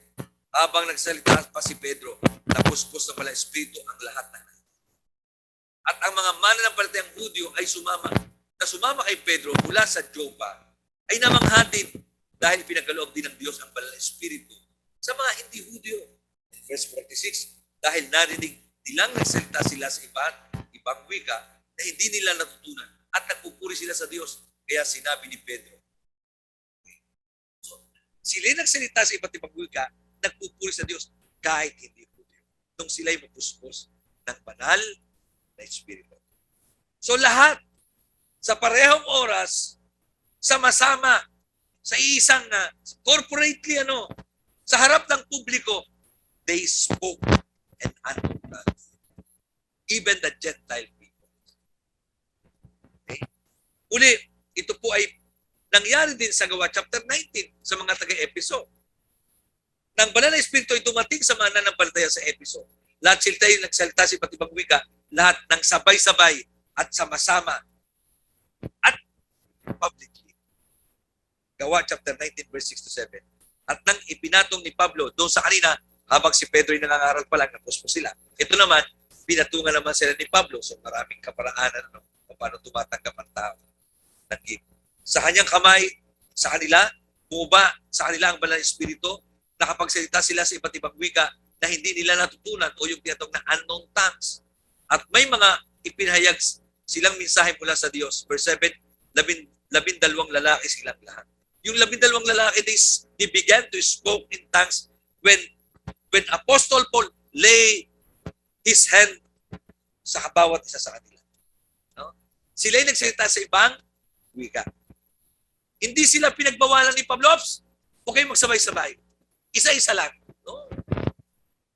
Habang nagsalita pa si Pedro, napuspos ng malang Espiritu ang lahat ng at ang mga mananampalatayang Hudyo ay sumama kay Pedro mula sa Joppa ay namanghatid dahil pinagkaloob din ng Diyos ang banal na Espiritu sa mga hindi Hudyo. Verse 46, dahil narinig nilang nagsalita sila sa ibang wika na hindi nila natutunan at nagpupuri sila sa Diyos. Kaya sinabi ni Pedro, so, sila nagsalita sa iba't ibang wika, nagpupuri sa Diyos kahit hindi Hudyo. Nung sila'y mapuspos ng banal na Espiritu. So lahat, sa parehong oras, sama-sama, sa isang corporately, sa harap ng publiko, they spoke and understood. Even the Gentile people. Okay? Uli, ito po ay nangyari din sa Gawa chapter 19 sa mga taga-Epeso. Nang banal na Espiritu ay dumating sa mga nananampalataya sa Epeso, lahat sila tayo nagsalita sa iba't ibang wika, lahat ng sabay-sabay at sama-sama at publicly. Gawa chapter 19 verse 6 to 7. At nang ipinatong ni Pablo doon sa kanina, habang si Pedro ay nangangaral pa lang, napuspos sila. Ito naman, pinatungan naman sila ni Pablo. So maraming kaparaanan paano tumatanggap ang tao ng gift. Sa kanyang kamay, sa kanila, bumaba sa kanila ang banal na Espiritu, nakapagsalita sila sa iba't ibang wika na hindi nila natutunan o yung tinatawag na unknown tongues. At may mga ipinahayag silang mensahe mula sa Diyos. Verse 7, 12 lalaki silang lahat. Yung 12 lalaki, they began to speak in tongues when Apostle Paul lay his hand sa bawat isa sa kanila. No? Sila ay nagsalita sa ibang wika. Hindi sila pinagbawalan ni Pablo. Okay, magsabay-sabay. Isa-isa lang. No?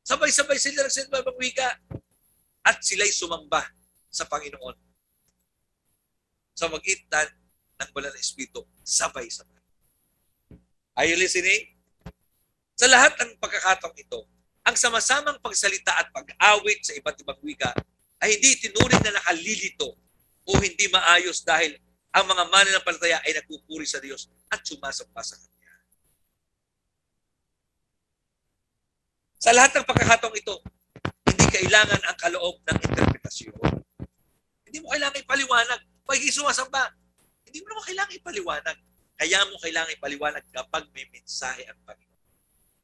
Sabay-sabay sila nagsalita sa ibang wika. At sila'y sumamba sa Panginoon sa magitan ng banal na Espiritu, sabay-sabay. Are you listening? Sa lahat ng pagkakataong ito, ang sama-samang pagsalita at pag-awit sa iba't ibang wika ay hindi tinuring na nakalilito o hindi maayos dahil ang mga mananampalataya ay nagpupuri sa Diyos at sumasamba sa Kanya. Sa lahat ng pagkakataong ito, hindi kailangan ang kaloob ng interpretasyon. Hindi mo kailangan ipaliwanag. Pag sumasamba, hindi mo naman kailangan ipaliwanag. Kaya mo kailangan ipaliwanag kapag may mensahe ang Panginoon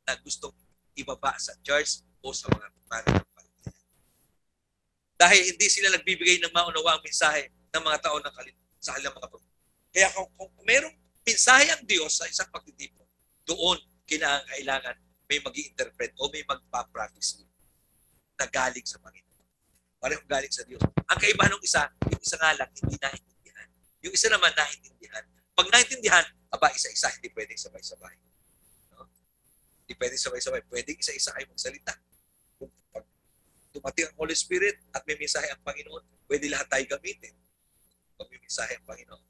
na gustong ibaba sa church o sa mga mananampalataya. Dahil hindi sila nagbibigay ng maunawaang mensahe ng mga tao sa kanilang mga pagkakas. Kaya kung merong mensahe ang Diyos sa isang pagtitipon, doon kinakailangan may mag-i-interpret o may magpa-prophecy na galing sa Panginoon. Parehong galing sa Diyos. Ang kaibahan ng isa, yung isa nga lang, hindi naintindihan. Yung isa naman naintindihan. Pag naintindihan, isa-isa, hindi pwedeng sabay-sabay. No? Hindi pwedeng sabay-sabay. Pwedeng isa-isa kayo magsalita. Kung pag dumating ang Holy Spirit at may mensahe ang Panginoon, pwede lahat tayo gamitin. Pag may mensahe ang Panginoon.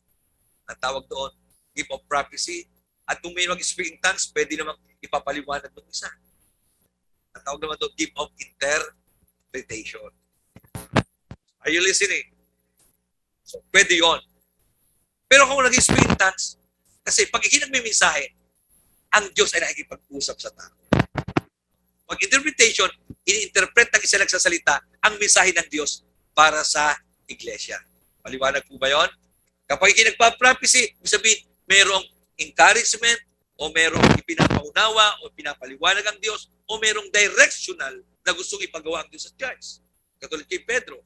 Ang tawag doon, gift of prophecy. At kung may mag-speak in tongues, pwede namang ipapaliwanag ng isa. Ang tawag naman doon, gift of interpretation. Are you listening? So, pwede yon. Pero kung nag-speak in tongues, kasi pag ikinag may mensahe, ang Diyos ay nakikipag-usap sa tao. Pag interpretation, ini-interpret ng isa nagsasalita ang mensahe ng Diyos para sa iglesia. Maliwanag po ba yon? Kapag ikinagpa-prophecy, sabihin, mayroong encouragement, o mayroong ipinapaunawa, o pinapaliwanag ang Diyos, o mayroong directional na gustong ipagawa ang Diyos sa church. Katulad kay Pedro,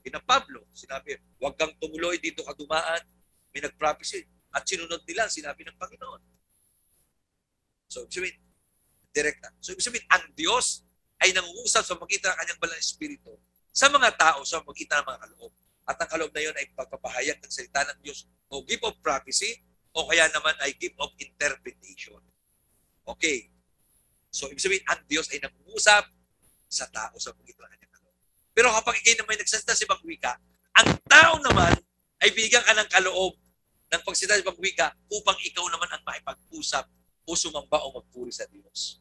kina Pablo, sinabi, huwag kang tumuloy dito ka dumaan, may nag-prophecy. At sinunod nila, sinabi ng Panginoon. So, ibig sabihin, direkta. So, ibig sabihin, ang Diyos ay nangungusap sa magitan ng kanyang banal na espiritu sa mga tao, sa magitan ng mga kaloob. At ang kaloob na yun ay pagpapahayag ng salita ng Diyos o gift of prophecy o kaya naman ay gift of interpretation. Okay. So, ibig sabihin, ang Diyos ay nangungusap sa tao sa magitan ng kanyang kaloob. Pero kapag ikay naman nagsalita sa ibang wika, ang tao naman ay bigyan ka ng kaloob ng pagsalita sa ibang wika upang ikaw naman ang makipag-usap o sumamba o magpuri sa Diyos.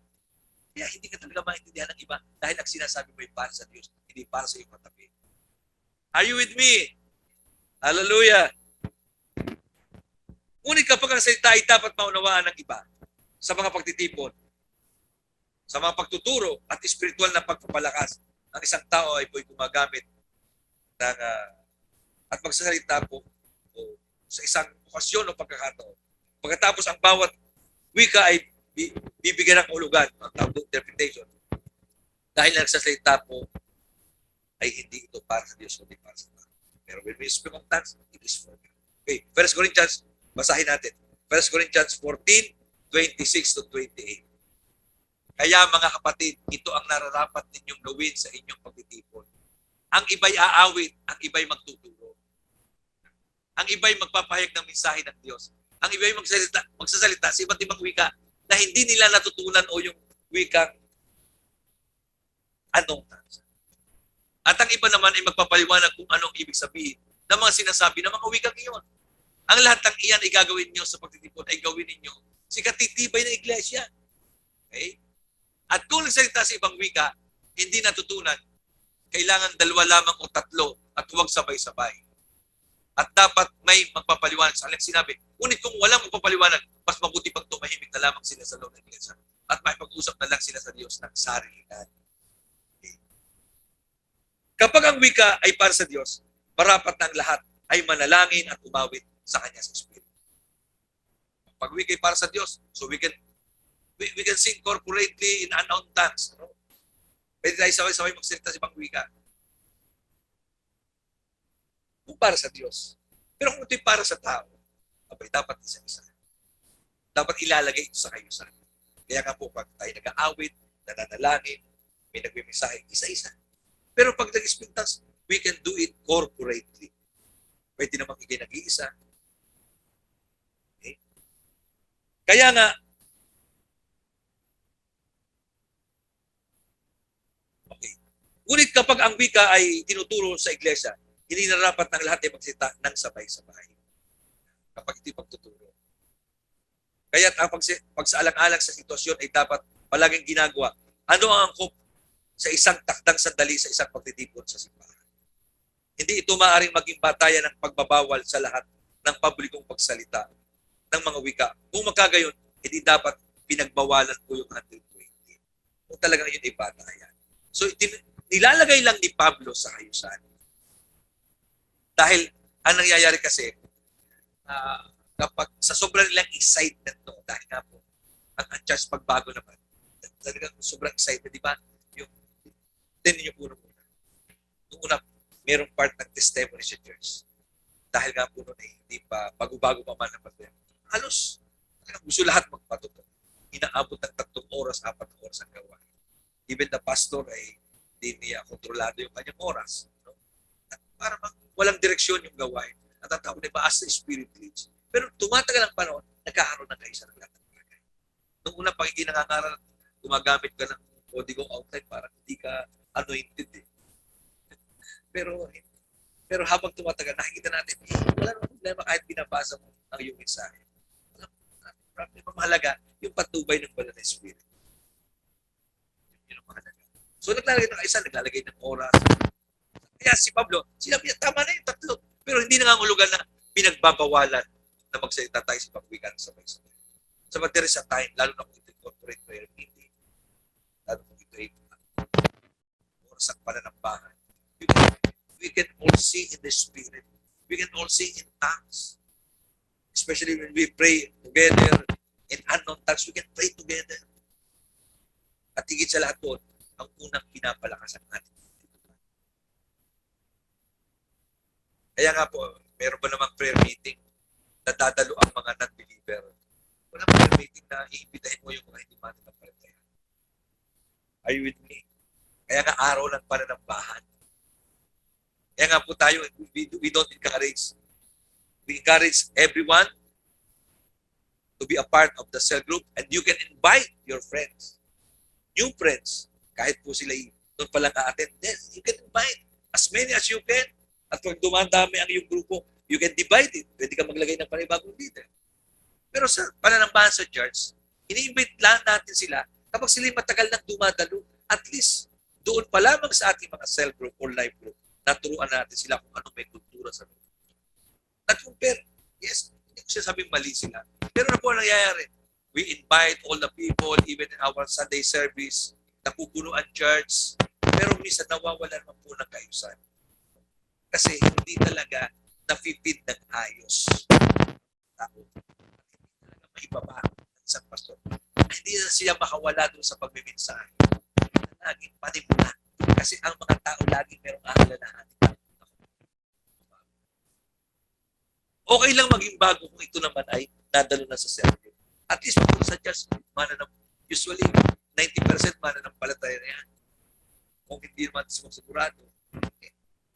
Kaya hindi ka talaga maintindihan ng iba dahil ang sinasabi mo ay para sa Diyos, hindi para sa iyong katabi. Are you with me? Hallelujah! Ngunit kapag ang salita ay dapat maunawaan ng iba sa mga pagtitipon, sa mga pagtuturo at espiritual na pagpapalakas, ang isang tao ay po'y gumagamit ng, at magsasalita po o sa isang okasyon o pagkakataon. Pagkatapos ang bawat wika ay bibigyan ng kahulugan, ang tawag doon, interpretation. Dahil nagsasalita po ay hindi ito para sa Diyos, kundi para sa tao. Pero when we speak of tongues, it is for God. Okay, 1 Corinthians, basahin natin. 1 Corinthians 14:26-28. Kaya mga kapatid, ito ang nararapat ninyong gawin sa inyong pagtitipon. Ang iba'y aawit, ang iba'y magtuturo. Ang iba'y magpapahayag ng mensahe ng Diyos. Ang iba'y magsasalita sa iba't ibang wika na hindi nila natutunan o yung wikang anong tongues. At ang iba naman ay magpapaliwanag kung anong ibig sabihin ng mga sinasabi ng mga wikang iyon. Ang lahat ng iyan ay gagawin niyo sa pagtitipon ay gawin ninyo si katitibay ng iglesia. Okay? At kung nagsalita sa ibang wika, hindi natutunan, kailangan dalawa lamang o tatlo at huwag sabay-sabay. At dapat may magpapaliwanag sa alang sinabi. Ngunit kung walang magpapaliwanag, mas mabuti pang tumahimik na lamang sila sa loob ng iglesia at makipag-usap na lang sila sa Diyos ng sarilinan. Kapag ang wika ay para sa Diyos, marapat ng lahat ay manalangin at umawit sa Kanya sa Espiritu. Pag wika ay para sa Diyos, so we can sing corporately in unknown tongues. No? Pwede tayo sabay-sabay magsalita sa ibang wika. Kung para sa Diyos. Pero kung ito'y para sa tao, abay, dapat isa-isa. Dapat ilalagay ito sa kayusan. Kaya nga po, pag tayo nag-aawit, nananalangin, may nagmimisahe, isa-isa. Pero pag nag-speak tongues, we can do it corporately. Pwede namang ikay nag-iisa. Okay? Kaya nga, okay. Ngunit kapag ang wika ay tinuturo sa iglesia, hindi na dapat ng lahat ay magsita ng sabay-sabay. Kapag ito'y pagtuturo. Kaya ang pagsaalang-alang sa sitwasyon ay dapat palaging ginagawa. Ano ang angkop sa isang takdang sandali sa isang pagtitipon sa simbahan? Hindi ito maaaring maging batayan ng pagbabawal sa lahat ng publikong pagsalita ng mga wika. Kung magkagayon, hindi dapat pinagbawalan po yung 120. Kung talagang yun ay batayan. So, nilalagay lang ni Pablo sa kayusan. Dahil, ang nangyayari kasi, kapag sa sobrang nilang excitement, no, dahil nga po, ang church pagbago naman, talagang sobrang excited, di ba? Yung, din niyo po muna. Noong una, mayroong part ng testimony sa church. dahil nga po noon hindi pa, bago-bago pa man ang palataya, halos gusto lahat magpatotoo. Inaabot ng 3 oras, 4 oras ang gawain. Even the pastor ay hindi niya kontrolado yung kanyang oras. No? At para walang direksyon yung gawain. At ang tao, diba, as the Spirit leads. Pero tumatagal ang panahon, nagkakaroon ng kaisa ng lahat ng bagay. Nung una, pag nangangaral, gumagamit ka ng código outline para hindi ka anointed eh. Pero habang tumatagal, nakikita natin, wala namang problema kahit binabasa mo ang iyong mensahe. Walang problema. Mahalaga yung patubay ng banal na Spirit. Yun ang mahalaga. So naglalagay ng isa, naglalagay ng oras. Kaya si Pablo, sinabi niya, tama na yung 3. Pero hindi nangangulugan na pinagbabawalan na magsalita tayo sa pagwikan sa sabay-sabay. So but there is a time, lalo na kung ito yung corporate prayer meeting, lalo kung ito yung oras at pananampahan, we can all see in the Spirit. We can all see in tongues. Especially when we pray together in unknown tongues, we can pray together. At higit sa lahat doon, ang unang pinapalakas ang ating. Kaya nga po, meron ba namang prayer meeting na dadalo ang mga non-believer? Walang prayer meeting na iimbitahin mo yung mga hindi mananampalataya. Are you with me? Kaya nga araw ng pananambahan. Kaya nga po tayo, we don't encourage. We encourage everyone to be a part of the cell group and you can invite your friends. New friends, kahit po sila doon palang a-attend, yes, you can invite as many as you can. At pag dumandami ang iyong grupo, you can divide it. Pwede ka maglagay ng panibagong leader. Pero sa pananambahan sa church, ini-invite lang natin sila kapag sila matagal nang dumadalo, at least doon pa lamang sa ating mga cell group or life group, naturuan natin sila kung ano may kultura sa loob. Nag-compare. Yes, hindi ko siya sabing mali sila. Pero na po ang nangyayari. We invite all the people, even in our Sunday service, napupuno ang church, pero minsan nawawalan naman po ng kaayusan. Kasi hindi talaga na-feed ng ayos. Tao. Hindi talaga maibaba ng isang pastor. Hindi na siya makawala doon sa pagbiminsahe. Laging panimula. Kasi ang mga tao laging merong aalalahanin. Okay lang maging bago kung ito naman ay nadalo na sa sermon. At least kung sa church, usually 90% mananampalataya na yan. Kung hindi naman sigurado.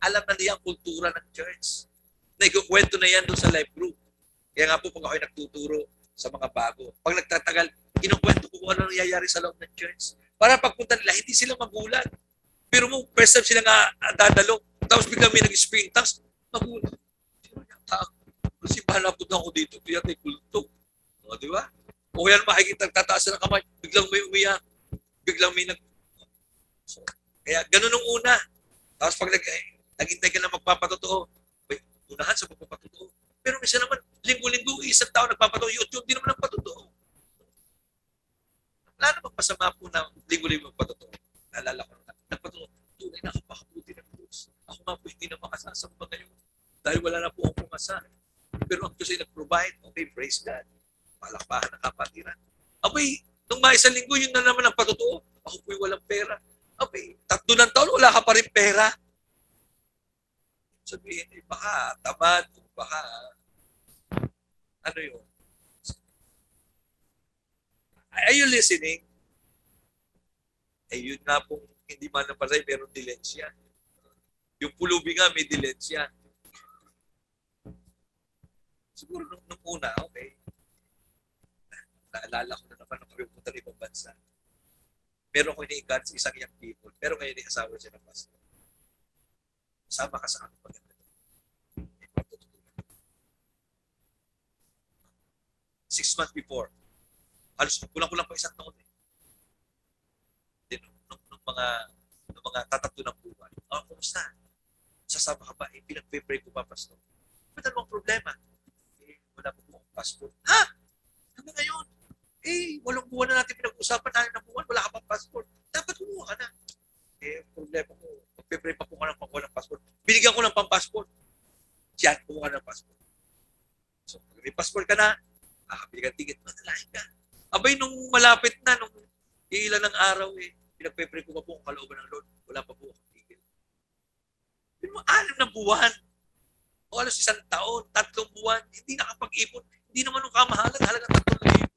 Alam na niya ang kultura ng church. Nagkukwento na yan doon sa life group. Kaya nga po pag ako'y nagtuturo sa mga bago, pag nagtatagal, kinukwento ko kung ano nangyayari sa loob ng church. Para pagpunta nila, hindi sila magulat. Pero mo, first time sila nga dadalo, tapos biglang may nag-spring tongues, magulat. Sino yung tao? Kasi palapot na ako dito, kaya may kulto. O, di ba? O yan makikita, tataas ng kamay, biglang may umiyak, biglang may So, kaya ganun nung una. Tapos pag naghintay ka na magpapatotoo, may unahan sa magpapatotoo. Pero isa naman, linggo-linggo, isang tao nagpapatotoo, YouTube, di naman ang patotoo. Wala namang masama po na linggo-linggo magpatotoo. Naalala ko na, nagpatotoo, tunay na kapakabuti ng Diyos. Ako nga po hindi na makasasamba ngayon dahil wala na po akong pumasahe. Pero ang Diyos ay nag-provide, okay, praise God. Palakpakan ng kapatiran. Abay, nung mga isang linggo, yun na naman ang patotoo. Ako po'y walang pera. Abay, 3 na taon, wala ka pa rin pera. Sabihin, baka tamad, baka ano yun. Are you listening? Yun nga pong hindi man napasay, pero dilensya. Yung pulubi nga may dilensya. Siguro nung una, okay. Naalala ko na naman nung kami pumunta ng ibang bansa. Meron ko ini-encourage isang young people, pero ngayon asawa siya ng pastor. Sama ka sa akin maganda. 6 months before, halos kulang-kulang pa isang taon eh. Nung mga tatatlo ng buwan. Kumusta? Sasama ka ba? Pinag-pray ko pa, pastor. Ba't anong problema? Wala po akong passport. Ha? Hanggang ngayon? 8 buwan na natin pinag-usapan, 6 na buwan, wala ka pang passport. Dapat kumuha ka na. Problema ko, magpe-pray pa po ka ng pangkuha ng passport. Binigyan ko ng pang-passport. Diyan, kumuha ng passport. So, pag may passport ka na, kakabili ka ticket, manalahin ka. Abay, nung malapit na, nung ilan ng araw pinagpe-pray ko pa po ang kalooban ng Lord. Wala pa po akong ticket. Pero 6 na buwan. o alos 1 taon, 3 buwan, hindi nakapag-ipon. Hindi naman yung kamahalan, halagang 3,000.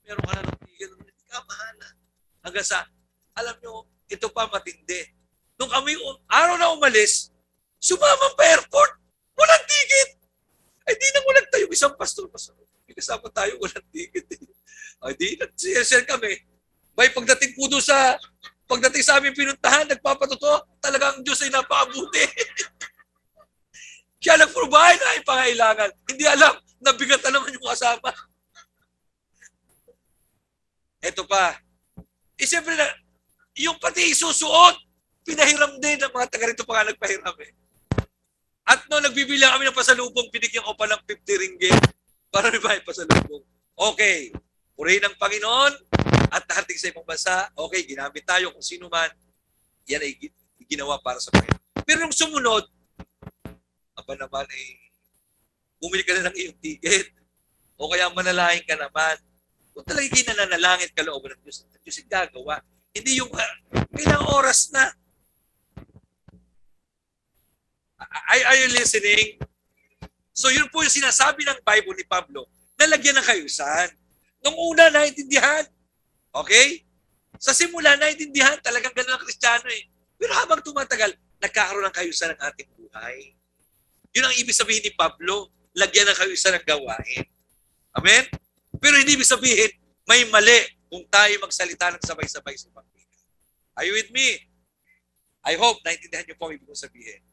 Meron ka na ng tigil, hindi kamahalan. Hanggang sa, alam nyo, ito pa matindi. Nung kami, araw na umalis, sumamang pa airport, walang ticket. Ay, di nang walang tayo, isang pastor, may kasama tayo, walang ticket. Ay, di, nag-share kami. May pagdating po doon pagdating sa aming pinuntahan, nagpapatuto, talagang Diyos ay napakabuti. Siya nag-provide na ay pangailangan. Hindi alam, nabigat na naman yung kasama. Ito pa. Siyempre na, yung pati isusuot, pinahiram din ng mga taga rito pa nga nagpahiram eh. At no, nagbibili kami ng pasalubong, binigyan ko pa ng 50 ringgit para may pasalubong. Okay, purihin ng Panginoon at narating sa ibang bansa, okay, ginamit tayo kung sino man, yan ay ginawa para sa Panginoon. Pero nung sumunod, aba naman bumili ka na ng iyong ticket o kaya manalangin ka naman. Kung talagang kinanalangin ka loob ng Diyos, ang Diyos ay gagawa. Hindi yung ilang oras na. Are you listening? So yun po yung sinasabi ng Bible ni Pablo, nalagyan ng kayusan. Nung una, naintindihan. Okay? Sa simula, naintindihan. Talagang ganun ang Kristiyano eh. Pero habang tumatagal, nagkakaroon ng kayusan ng ating buhay. Yun ang ibig sabihin ni Pablo, lagyan ng kayusan ng gawain. Amen? Pero hindi ibig sabihin, may mali kung tayo magsalita ng sabay-sabay sa Panginoon. Are you with me? I hope naintindihan niyo po ang ibig kong sabihin.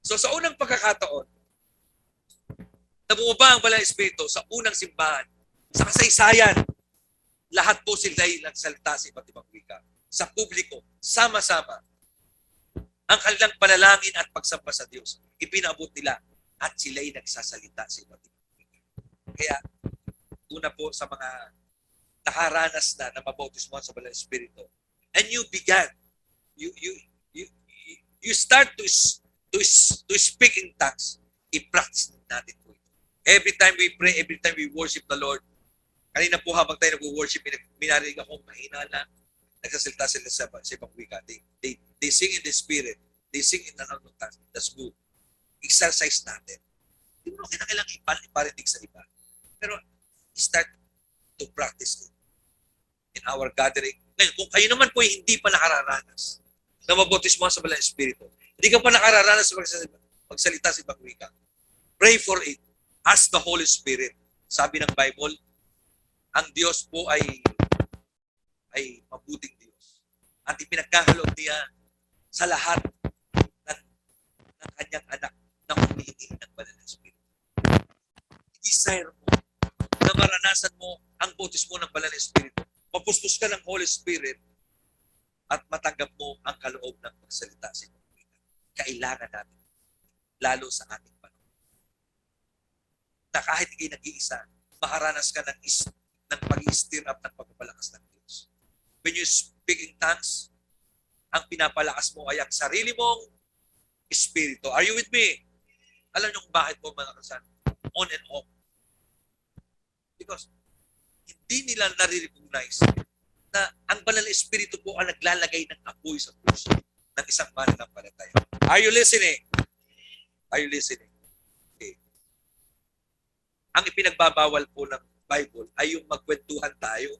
So sa unang pagkakataon, nabumaba ang Banal na Espiritu sa unang simbahan, sa kasaysayan, lahat po sila ay nagsalita sa iba't ibang wika. Sa publiko, sama-sama, ang kanilang panalangin at pagsamba sa Diyos, ipinaabot nila at sila'y nagsasalita sa iba't ibang wika. Kaya, una po sa mga nakaranas na mabautismo sa Banal na Espiritu, and you began, you start to speak in tongues, i-practice natin po ito. Every time we pray, every time we worship the Lord, kanina po habang tayo nag-worship, minarinig ako, mahina lang, nagsasalita sila sa ibang wika. They sing in the Spirit. They sing in the unknown tongues. That's good. Exercise natin. Hindi mo kailangan iparinig sa iba. Pero start to practice it in our gathering. Ngayon, kung kayo naman po hindi pa nakararanas na mabautismo sa Banal na Espiritu, hindi ka pa nakararanas sa magsalita sa ibang wika, pray for it. Ask the Holy Spirit. Sabi ng Bible, ang Diyos po ay mabuting Diyos. At ipinagkakaloob niya sa lahat ng kanyang anak na humihingi ng Banal na Espiritu. I-desire mo na maranasan mo ang bautismo ng Banal na Espiritu. Mapuspos ka ng Holy Spirit at matanggap mo ang kaloob ng magsalita sa ibang wika. Kailangan natin, lalo sa ating panahon, na kahit ikay nag-iisa, makaranas ka ng pag-i-stir up ng pagpapalakas ng Diyos. When you speak in tongues, ang pinapalakas mo ay ang sarili mong espiritu. Are you with me? Alam niyo kung bakit po mga kasan? On and off. Because hindi nila nare-recognize na ang Banal na Espiritu po ang naglalagay ng apoy sa puso ng isang mananampalataya. Are you listening? Are you listening? Okay. Ang ipinagbabawal po ng Bible ay yung magkwentuhan tayo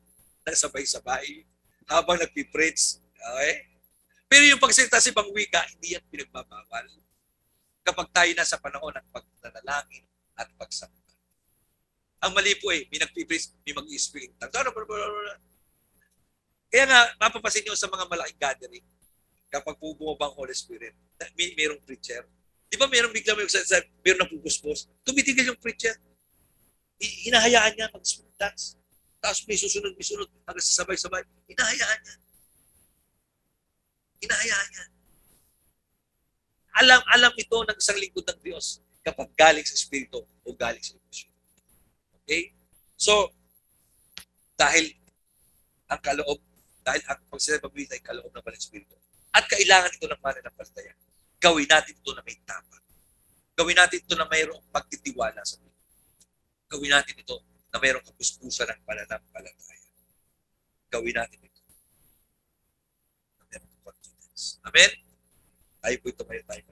na sabay-sabay habang nagpipreach. Okay? Pero yung pagsalita sa ibang wika, hindi yan pinagbabawal. Kapag tayo nasa panahon ng pagdadalangin at pagsamba. Ang mali po may nagpipreach, may mag-i-speak. Kaya nga, mapapasin nyo sa mga malaking gathering, kapag po bumaba ang Holy Spirit, mayroong preacher. Di ba mayroong bigla mayroong napupuspos? Tumitigil yung preacher. Hinahayaan niya mag-speak tongues. Tapos may susunod hanggang sa sabay-sabay. Hinahayaan niya. Hinahayaan niya. Alam ito ng isang lingkod ng Diyos kapag galing sa Espiritu o galing sa emosyon. Okay? So, dahil ang pagsasabi ay kaloob ng Banal Espiritu at kailangan ito ng mananampalataya, gawin natin ito na may tapang. Gawin natin ito na mayroong pagtitiwala sa Diyos. Gawin natin ito na mayroong kapuspusan ng pananampalataya. Gawin natin ito na mayroong confidence. Amen? Tayo po ito tayo.